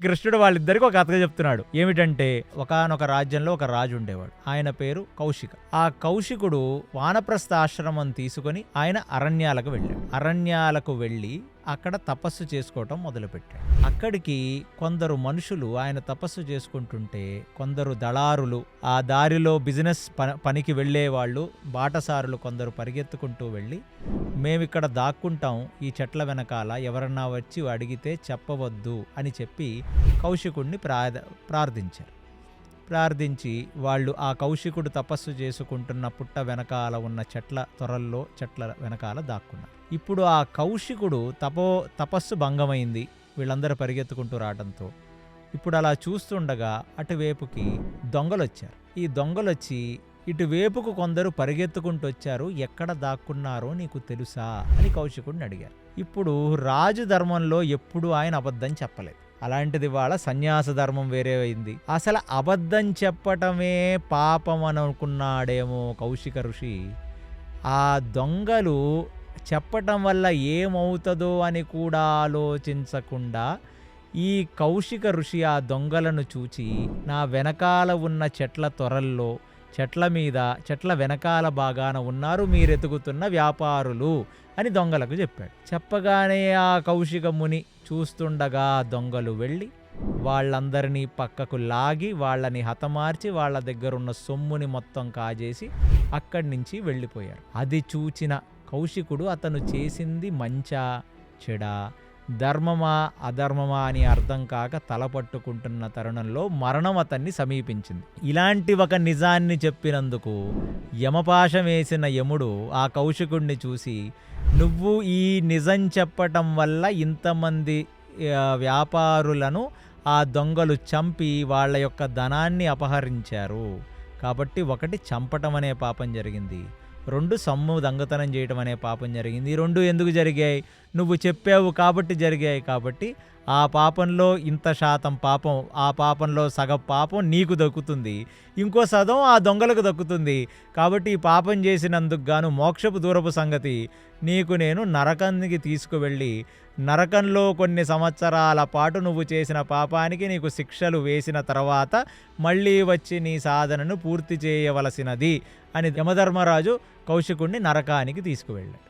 కృష్ణుడు వాళ్ళిద్దరికి ఒక కథ చెప్తున్నాడు. ఏమిటంటే ఒకానొక రాజ్యంలో ఒక రాజు ఉండేవాడు. ఆయన పేరు కౌశిక. ఆ కౌశికుడు వానప్రస్థ ఆశ్రమం తీసుకొని ఆయన అరణ్యాలకు వెళ్ళాడు. అరణ్యాలకు వెళ్ళి అక్కడ తపస్సు చేసుకోవటం మొదలుపెట్టాడు. అక్కడికి కొందరు మనుషులు ఆయన తపస్సు చేసుకుంటుంటే కొందరు దళారులు, ఆ దారిలో బిజినెస్ పనికి వెళ్ళే వాళ్ళు, బాటసారులు కొందరు పరిగెత్తుకుంటూ వెళ్ళి, మేమిక్కడ దాక్కుంటాం ఈ చెట్ల వెనకాల, ఎవరన్నా వచ్చి అడిగితే చెప్పవద్దు అని చెప్పి కౌశికుడిని ప్రార్థించారు. ప్రార్థించి వాళ్ళు ఆ కౌశికుడు తపస్సు చేసుకుంటున్న పుట్ట వెనకాల ఉన్న చెట్ల తొరల్లో, చెట్ల వెనకాల దాక్కున్నారు. ఇప్పుడు ఆ కౌశికుడు తపస్సు భంగమైంది వీళ్ళందరూ పరిగెత్తుకుంటూ రావడంతో. ఇప్పుడు అలా చూస్తుండగా అటువైపుకి దొంగలొచ్చారు. ఈ దొంగలొచ్చి ఇటువైపుకు కొందరు పరిగెత్తుకుంటూ వచ్చారు, ఎక్కడ దాక్కున్నారో నీకు తెలుసా అని కౌశికుడిని అడిగారు. ఇప్పుడు రాజు ధర్మంలో ఎప్పుడూ ఆయన అబద్ధం చెప్పలేదు. అలాంటిది వాళ్ళ సన్యాస ధర్మం వేరే అయింది. అసలు అబద్ధం చెప్పటమే పాపం అనుకున్నాడేమో కౌశిక ఋషి. ఆ దొంగలు చెప్పటం వల్ల ఏమవుతుందో అని కూడా ఆలోచించకుండా ఈ కౌశిక ఋషి ఆ దొంగలను చూచి, నా వెనకాల ఉన్న చెట్ల తొరల్లో, చెట్ల మీద, చెట్ల వెనకాల బాగాన ఉన్నారు మీరెతుకుతున్న వ్యాపారులు అని దొంగలకు చెప్పాడు. చెప్పగానే ఆ కౌశిక ముని చూస్తుండగా దొంగలు వెళ్ళి వాళ్ళందరినీ పక్కకు లాగి వాళ్ళని హతమార్చి వాళ్ళ దగ్గరున్న సొమ్ముని మొత్తం కాజేసి అక్కడి నుంచి వెళ్ళిపోయారు. అది చూచిన కౌశికుడు అతను చేసింది మంచా చెడా, ధర్మమా అధర్మమా అని అర్థం కాక తలపట్టుకుంటున్న తరుణంలో మరణం అతన్ని సమీపించింది. ఇలాంటి ఒక నిజాన్ని చెప్పినందుకు యమపాశం వేసిన యముడు ఆ కౌశికుడిని చూసి, నువ్వు ఈ నిజం చెప్పటం వల్ల ఇంతమంది వ్యాపారులను ఆ దొంగలు చంపి వాళ్ళ యొక్క ధనాన్ని అపహరించారు. కాబట్టి 1 చంపటం అనే పాపం జరిగింది, 2 సొమ్ము దొంగతనం చేయటం అనే పాపం జరిగింది. ఈ 2 ఎందుకు జరిగాయి? నువ్వు చెప్పావు కాబట్టి జరిగాయి. కాబట్టి ఆ పాపంలో ఇంత శాతం పాపం, ఆ పాపంలో సగం పాపం నీకు దక్కుతుంది, ఇంకో సగం ఆ దొంగలకు దక్కుతుంది. కాబట్టి ఈ పాపం చేసినందుకు గాను మోక్షపు దూరపు సంగతి, నీకు నేను నరకానికి తీసుకువెళ్ళి నరకంలో కొన్ని సంవత్సరాల పాటు నువ్వు చేసిన పాపానికి నీకు శిక్షలు వేసిన తర్వాత మళ్ళీ వచ్చి నీ సాధనను పూర్తి చేయవలసినది అని యమధర్మరాజు కౌశికుడిని నరకానికి తీసుకువెళ్ళాడు.